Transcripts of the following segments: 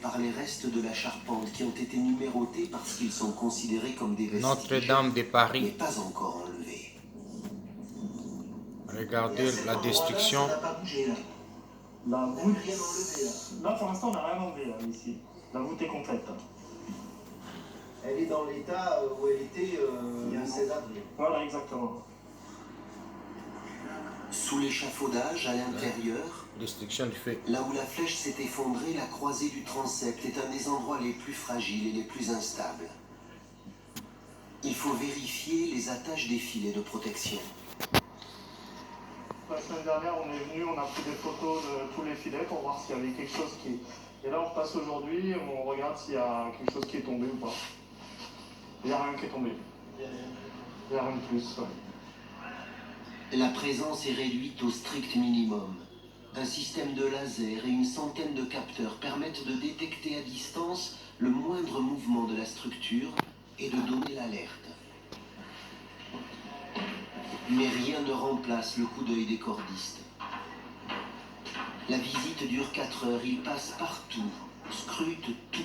par les restes de la charpente qui ont été numérotés parce qu'ils sont considérés comme des vestiges, Notre-Dame de mais Paris. pas encore enlevés. Regardez la destruction. Ça n'a pas bougé là. La voûte, Rien enlevé là. là pour l'instant on n'a rien enlevé là, ici. La voûte est complète. Elle est dans l'état où elle était le 16 avril. Voilà, exactement. Sous l'échafaudage, à l'intérieur, Destruction du feu. là où la flèche s'est effondrée, la croisée du transept est un des endroits les plus fragiles et les plus instables. Il faut vérifier les attaches des filets de protection. La semaine dernière, on est venu, on a pris des photos de tous les filets pour voir s'il y avait quelque chose qui... Et là, on repasse aujourd'hui, on regarde s'il y a quelque chose qui est tombé ou pas. Il n'y a rien qui est tombé. Il n'y a rien de plus, ouais. La présence est réduite au strict minimum. Un système de laser et une centaine de capteurs permettent de détecter à distance le moindre mouvement de la structure et de donner l'alerte. Mais rien ne remplace le coup d'œil des cordistes. La visite dure 4 heures, ils passent partout, scrutent tout,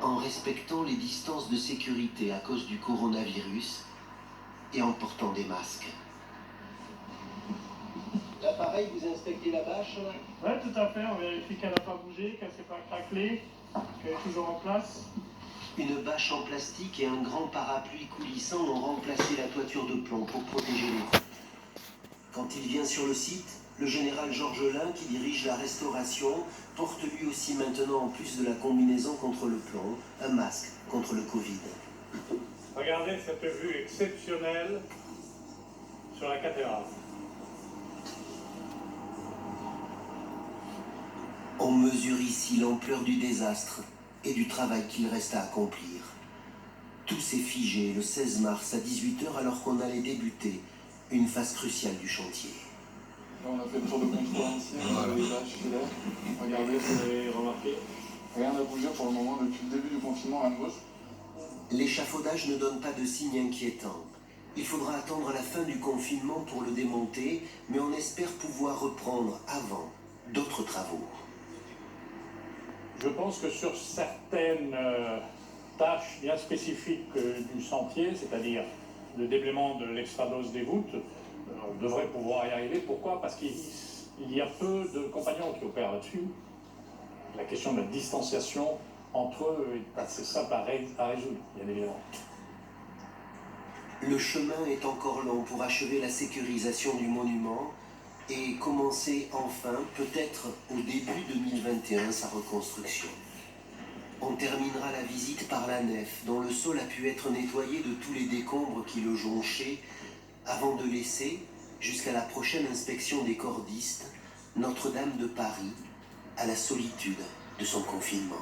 en respectant les distances de sécurité à cause du coronavirus et en portant des masques. Là, pareil, vous inspectez la bâche là? Ouais, tout à fait, on vérifie qu'elle n'a pas bougé, qu'elle ne s'est pas craquelée, qu'elle est toujours en place. Une bâche en plastique et un grand parapluie coulissant ont remplacé la toiture de plomb pour protéger les voûtes. Quand il vient sur le site, le général Georges Lain, qui dirige la restauration, porte lui aussi maintenant, en plus de la combinaison contre le plomb, un masque contre le Covid. Regardez cette vue exceptionnelle sur la cathédrale. On mesure ici l'ampleur du désastre et du travail qu'il reste à accomplir. Tout s'est figé le 16 mars à 18 h alors qu'on allait débuter une phase cruciale du chantier. Là, on a fait le tour de contrôle ici, on a les bâches filaires. Regardez, vous avez remarqué, rien n'a bougé pour le moment depuis le début du confinement, rien de bouge. L'échafaudage ne donne pas de signe inquiétant. Il faudra attendre la fin du confinement pour le démonter, mais on espère pouvoir reprendre avant d'autres travaux. Je pense que sur certaines tâches bien spécifiques du chantier, c'est-à-dire le déblaiement de l'extradose des voûtes, on devrait pouvoir y arriver. Pourquoi? Parce qu'il y a peu de compagnons qui opèrent là-dessus. La question de la distanciation entre eux est assez simple à résoudre, bien évidemment. Le chemin est encore long pour achever la sécurisation du monument et commencer enfin, peut-être au début 2021, sa reconstruction. On terminera la visite par la nef, dont le sol a pu être nettoyé de tous les décombres qui le jonchaient, avant de laisser, jusqu'à la prochaine inspection des cordistes, Notre-Dame de Paris à la solitude de son confinement.